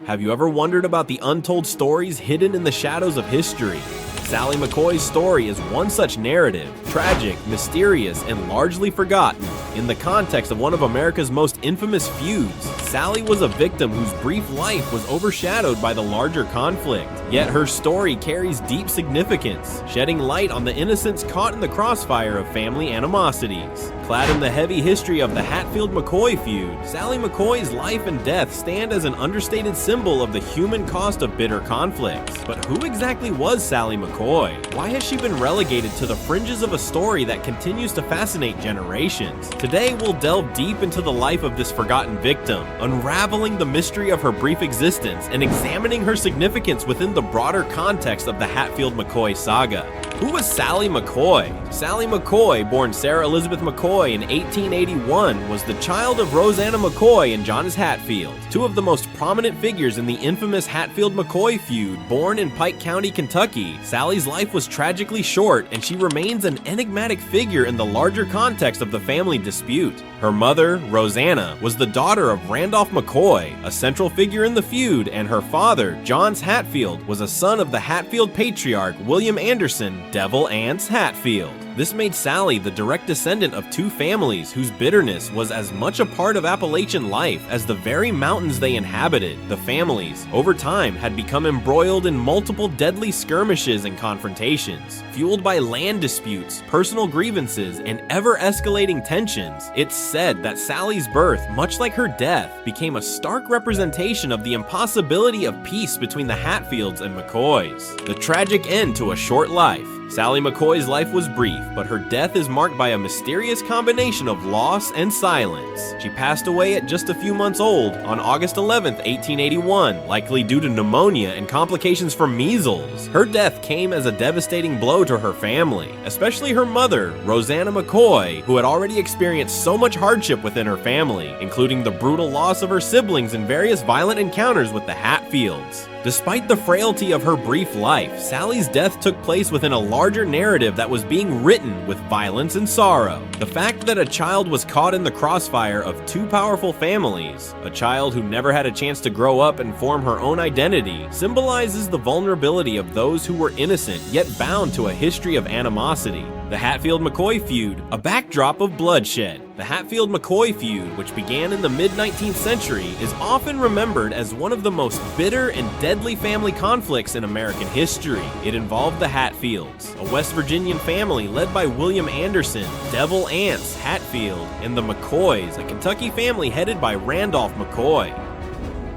Have you ever wondered about the untold stories hidden in the shadows of history? Sally McCoy's story is one such narrative, tragic, mysterious, and largely forgotten. In the context of one of America's most infamous feuds, Sally was a victim whose brief life was overshadowed by the larger conflict. Yet her story carries deep significance, shedding light on the innocents caught in the crossfire of family animosities. Clad in the heavy history of the Hatfield-McCoy feud, Sally McCoy's life and death stand as an understated symbol of the human cost of bitter conflicts. But who exactly was Sally McCoy? Why has she been relegated to the fringes of a story that continues to fascinate generations? Today we'll delve deep into the life of this forgotten victim, unraveling the mystery of her brief existence and examining her significance within the broader context of the Hatfield-McCoy saga. Who was Sally McCoy? Sally McCoy, born Sarah Elizabeth McCoy in 1881, was the child of Roseanna McCoy and Johnse Hatfield, two of the most prominent figures in the infamous Hatfield-McCoy feud. Born in Pike County, Kentucky, Sally's life was tragically short, and she remains an enigmatic figure in the larger context of the family dispute. Her mother, Roseanna, was the daughter of Randolph McCoy, a central figure in the feud, and her father, Johnse Hatfield, was a son of the Hatfield patriarch William Anderson Devil Anse Hatfield. This made Sally the direct descendant of two families whose bitterness was as much a part of Appalachian life as the very mountains they inhabited. The families, over time, had become embroiled in multiple deadly skirmishes and confrontations. Fueled by land disputes, personal grievances, and ever-escalating tensions, it's said that Sally's birth, much like her death, became a stark representation of the impossibility of peace between the Hatfields and McCoys. The tragic end to a short life. Sally McCoy's life was brief, but her death is marked by a mysterious combination of loss and silence. She passed away at just a few months old on August 11, 1881, likely due to pneumonia and complications from measles. Her death came as a devastating blow to her family, especially her mother, Roseanna McCoy, who had already experienced so much hardship within her family, including the brutal loss of her siblings in various violent encounters with the Hatfields. Despite the frailty of her brief life, Sally's death took place within a larger narrative that was being written with violence and sorrow. The fact that a child was caught in the crossfire of two powerful families, a child who never had a chance to grow up and form her own identity, symbolizes the vulnerability of those who were innocent yet bound to a history of animosity. The Hatfield-McCoy feud, a backdrop of bloodshed. The Hatfield-McCoy feud, which began in the mid-19th century, is often remembered as one of the most bitter and deadly family conflicts in American history. It involved the Hatfields, a West Virginian family led by William Anderson, Devil Anse Hatfield, and the McCoys, a Kentucky family headed by Randolph McCoy.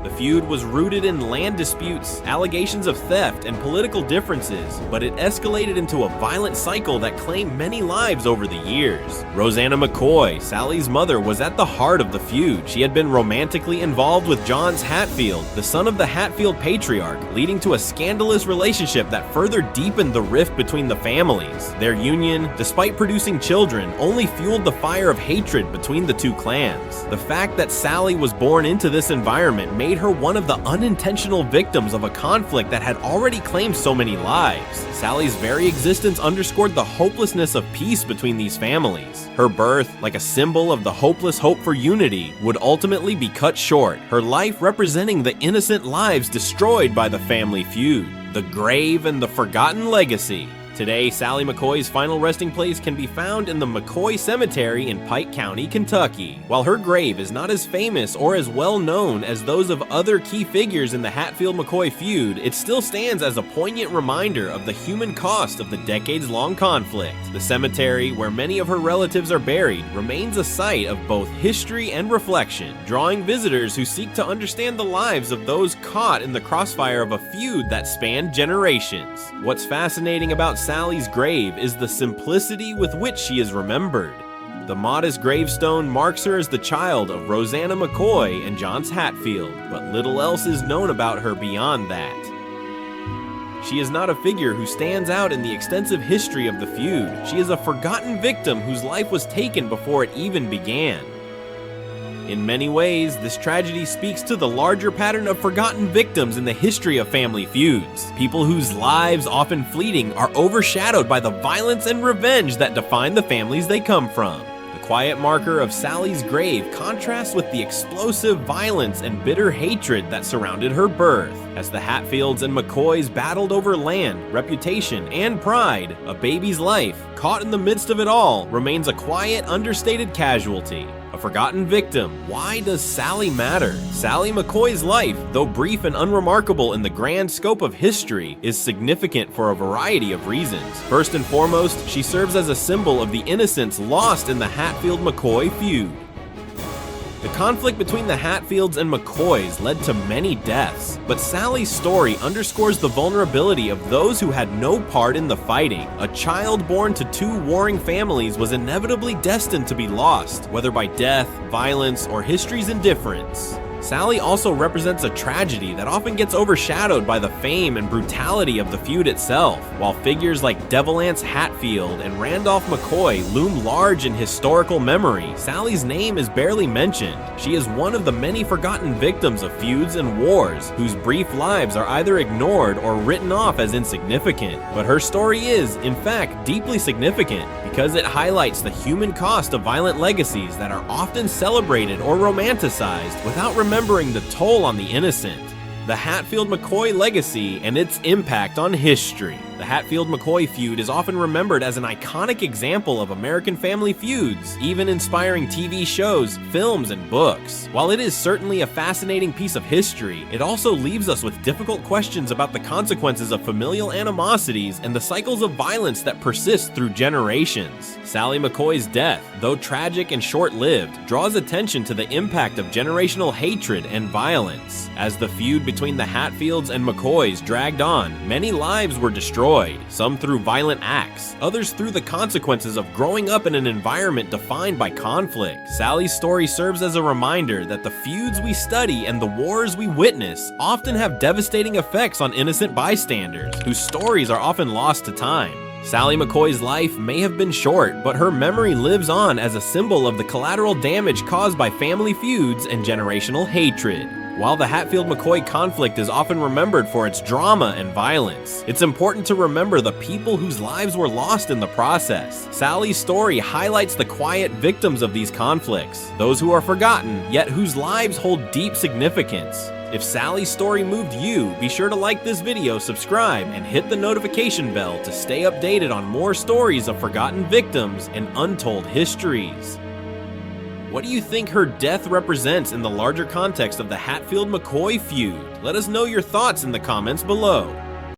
The feud was rooted in land disputes, allegations of theft, and political differences, but it escalated into a violent cycle that claimed many lives over the years. Roseanna McCoy, Sally's mother, was at the heart of the feud. She had been romantically involved with Johnse Hatfield, the son of the Hatfield patriarch, leading to a scandalous relationship that further deepened the rift between the families. Their union, despite producing children, only fueled the fire of hatred between the two clans. The fact that Sally was born into this environment made her one of the unintentional victims of a conflict that had already claimed so many lives. Sally's very existence underscored the hopelessness of peace between these families. Her birth, like a symbol of the hopeless hope for unity, would ultimately be cut short, her life representing the innocent lives destroyed by the family feud, the grave and the forgotten legacy. Today, Sally McCoy's final resting place can be found in the McCoy Cemetery in Pike County, Kentucky. While her grave is not as famous or as well known as those of other key figures in the Hatfield-McCoy feud, it still stands as a poignant reminder of the human cost of the decades-long conflict. The cemetery, where many of her relatives are buried, remains a site of both history and reflection, drawing visitors who seek to understand the lives of those caught in the crossfire of a feud that spanned generations. What's fascinating about Sally's grave is the simplicity with which she is remembered. The modest gravestone marks her as the child of Roseanna McCoy and Johnse Hatfield, but little else is known about her beyond that. She is not a figure who stands out in the extensive history of the feud. She is a forgotten victim whose life was taken before it even began. In many ways, this tragedy speaks to the larger pattern of forgotten victims in the history of family feuds. People whose lives, often fleeting, are overshadowed by the violence and revenge that define the families they come from. The quiet marker of Sally's grave contrasts with the explosive violence and bitter hatred that surrounded her birth. As the Hatfields and McCoys battled over land, reputation, and pride, a baby's life, caught in the midst of it all, remains a quiet, understated casualty. A forgotten victim. Why does Sally matter? Sally McCoy's life, though brief and unremarkable in the grand scope of history, is significant for a variety of reasons. First and foremost, she serves as a symbol of the innocence lost in the Hatfield-McCoy feud. The conflict between the Hatfields and McCoys led to many deaths, but Sally's story underscores the vulnerability of those who had no part in the fighting. A child born to two warring families was inevitably destined to be lost, whether by death, violence, or history's indifference. Sally also represents a tragedy that often gets overshadowed by the fame and brutality of the feud itself. While figures like Devilance Hatfield and Randolph McCoy loom large in historical memory, Sally's name is barely mentioned. She is one of the many forgotten victims of feuds and wars, whose brief lives are either ignored or written off as insignificant. But her story is, in fact, deeply significant because it highlights the human cost of violent legacies that are often celebrated or romanticized without remembering the toll on the innocent. The Hatfield-McCoy legacy and its impact on history. The Hatfield-McCoy feud is often remembered as an iconic example of American family feuds, even inspiring TV shows, films, and books. While it is certainly a fascinating piece of history, it also leaves us with difficult questions about the consequences of familial animosities and the cycles of violence that persist through generations. Sally McCoy's death, though tragic and short-lived, draws attention to the impact of generational hatred and violence. As the feud between the Hatfields and McCoys dragged on, many lives were destroyed, some through violent acts, others through the consequences of growing up in an environment defined by conflict. Sally's story serves as a reminder that the feuds we study and the wars we witness often have devastating effects on innocent bystanders, whose stories are often lost to time. Sally McCoy's life may have been short, but her memory lives on as a symbol of the collateral damage caused by family feuds and generational hatred. While the Hatfield-McCoy conflict is often remembered for its drama and violence, it's important to remember the people whose lives were lost in the process. Sally's story highlights the quiet victims of these conflicts, those who are forgotten, yet whose lives hold deep significance. If Sally's story moved you, be sure to like this video, subscribe, and hit the notification bell to stay updated on more stories of forgotten victims and untold histories. What do you think her death represents in the larger context of the Hatfield-McCoy feud? Let us know your thoughts in the comments below.